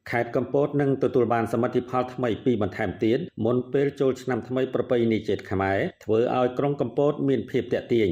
ខេត្តកំពតនឹងទទួលបានសមិទ្ធផលថ្មីពីរបន្ថែមទៀតមុនពេលចូលឆ្នាំថ្មីប្រពៃណីជាតិខ្មែរធ្វើឲ្យក្រុងកំពតមានភាពទាក់ទាញ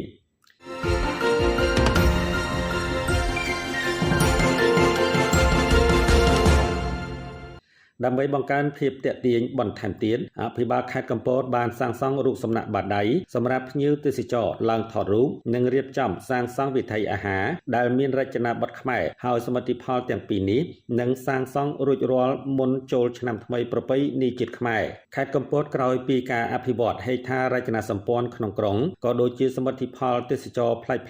ដើម្បីបង្កើនភាពទាក់ទាញបន្ថែមទៀតអភិបាលខេត្តកំពតបានសាងសង់រូបសំណាកបាដៃសម្រាប់ភ្ញៀវទេសចរឡើងថតរូបនិងរៀបចំសាងសង់វិថីអាហារដែលមានរចនាបថខ្មែរហើយសមិទ្ធផលទាំងពីរនេះនឹងសាងសង់រួចរាល់មុនចូលឆ្នាំថ្មីប្រពៃណីជាតិខ្មែរខេត្តកំពតក្រោយពីការអភិវឌ្ឍហេដ្ឋារចនាសម្ព័ន្ធក្នុងក្រុងក៏ដូចជាសមិទ្ធផលទេសចរប្លែកៗ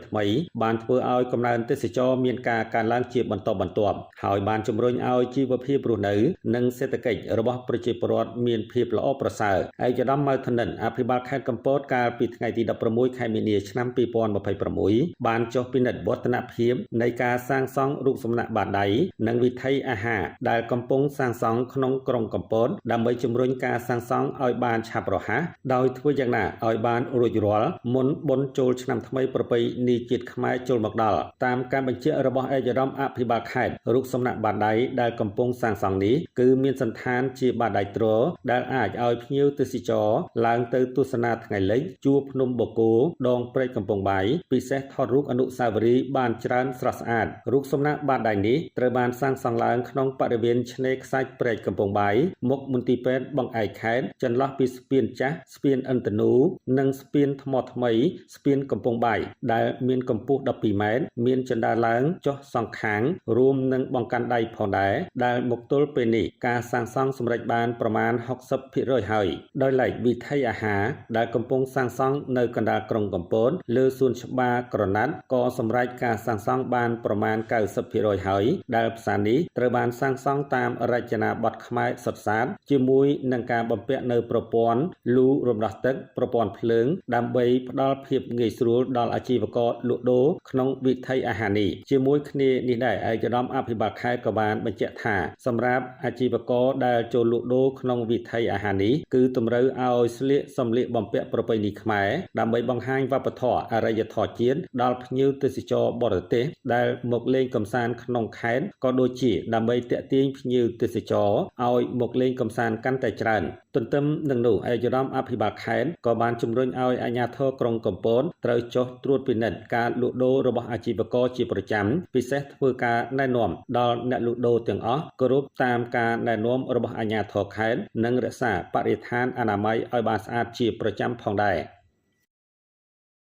ថ្មីៗបានធ្វើឲ្យកំណើនទេសចរមានការកើនឡើងជាបន្តបន្ទាប់ហើយបានជំរុញឲ្យជីវភាពរស់នៅនិងសេដ្ឋកិច្ចរបស់ប្រជាពលរដ្ឋមានភាពល្អប្រសើរឯកឧត្តម ម៉ៅ ធនិនអភិបាលខេត្តកំពតកាលពីថ្ងៃទី16ខែមីនាឆ្នាំ2026បានចុះពិនិត្យវឌ្ឍនភាពនៃការសាងសង់រូបសំណាកបាដៃនិងវិថីអាហារដែលកំពុងសាងសង់ក្នុងក្រុងកំពតដើម្បីជំរុញការសាងសង់ឲ្យបានឆាប់រហ័សដោយធ្វើយ៉ាងណាឲ្យបានរួចរាល់មុនបុណ្យចូលឆ្នាំថ្មីប្រពៃណីជាតិខ្មែរចូលមកដល់តាមការបញ្ជាក់របស់ឯកឧត្តមអភិបាលខេត្តរូបសំណាកបាដៃដែលកំពុងសាងសង់នេះគឺមានសន្តានជាបាដៃទ្រដែលអាចឲ្យភ្ញៀវទេសចរឡើងទៅទស្សនាថ្ងៃលិចជួរភ្នំបូកគោដងព្រែកកំពង់បាយពិសេសថតរូបអនុស្សាវរីយ៍បានច្រើនស្រស់ស្អាតរូបសំណាកបាដៃនេះត្រូវបានសាងសង់ឡើងក្នុងបរិវេណឆ្នេរខ្សាច់ព្រែកកំពង់បាយមុខមន្ទីរពេទ្យបង្អែកខេត្តចន្លោះពីស្ពានចាស់ស្ពានឥន្ទនូនិងស្ពានថ្មថ្មីស្ពានកំពង់បាយដែលមានកម្ពស់12ម៉ែត្រមានជណ្ដើរឡើងចុះសងខាងរួមនឹងបង្កាន់ដៃផងដែរដែលមកទល់ពេលនេះការសាងសង់សម្រេចបានប្រមាណ 60% ហើយដោយឡែកវិថីអាហារដែលកំពុងសាងសង់នៅកណ្ដាលក្រុងកំពតលើសួនច្បារក្រណាត់ក៏សម្រេចការសាងសង់បានប្រមាណ 90% ហើយដែលផ្សារនេះត្រូវបានសាងសង់តាមរចនាបថខ្មែរសុទ្ធសាធជាមួយនឹងការបំពាក់នៅប្រព័ន្ធលូរំដោះទឹកប្រព័ន្ធភ្លើងដើម្បីផ្ដល់ភាពងាយស្រួលដល់អាជីវករលក់ដូរក្នុងវិថីអាហារនេះជាមួយគ្នានេះដែរឯកឧត្តមអភិបាលខេត្តក៏បានបញ្ជាក់ថាសម្រាប់អាជីវករដែលចូលលក់ដូរក្នុងវិថីអាហារនេះគឺតម្រូវឲ្យស្លៀកសម្លៀកបំពាក់ប្រពៃណីខ្មែរដើម្បីបង្ហាញវប្បធម៌អរិយធម៌ជាតិដល់ភ្ញៀវទេសចរបរទេសដែលមកលេងកម្សាន្តក្នុងខេត្តក៏ដូចជាដើម្បីទាក់ទាញភ្ញៀវទេសចរឲ្យមកលេងកម្សាន្តកាន់តែច្រើនទន្ទឹមនឹងនោះឯកឧត្តមអភិបាលខេត្តក៏បានជំរុញឲ្យអាជ្ញាធរក្រុងកំពតត្រូវចុះត្រួតពិនិត្យការលក់ដូររបស់អាជីវករជាប្រចាំពិសេសធ្វើការណែនាំដល់អ្នកលក់ដូរទាំងអស់គោរពតាមការណែនាំរបស់អាជ្ញាធរខេត្តនិងរក្សាបរិស្ថានអនាម័យឲ្យបានស្អាតជាប្រចាំផងដែរ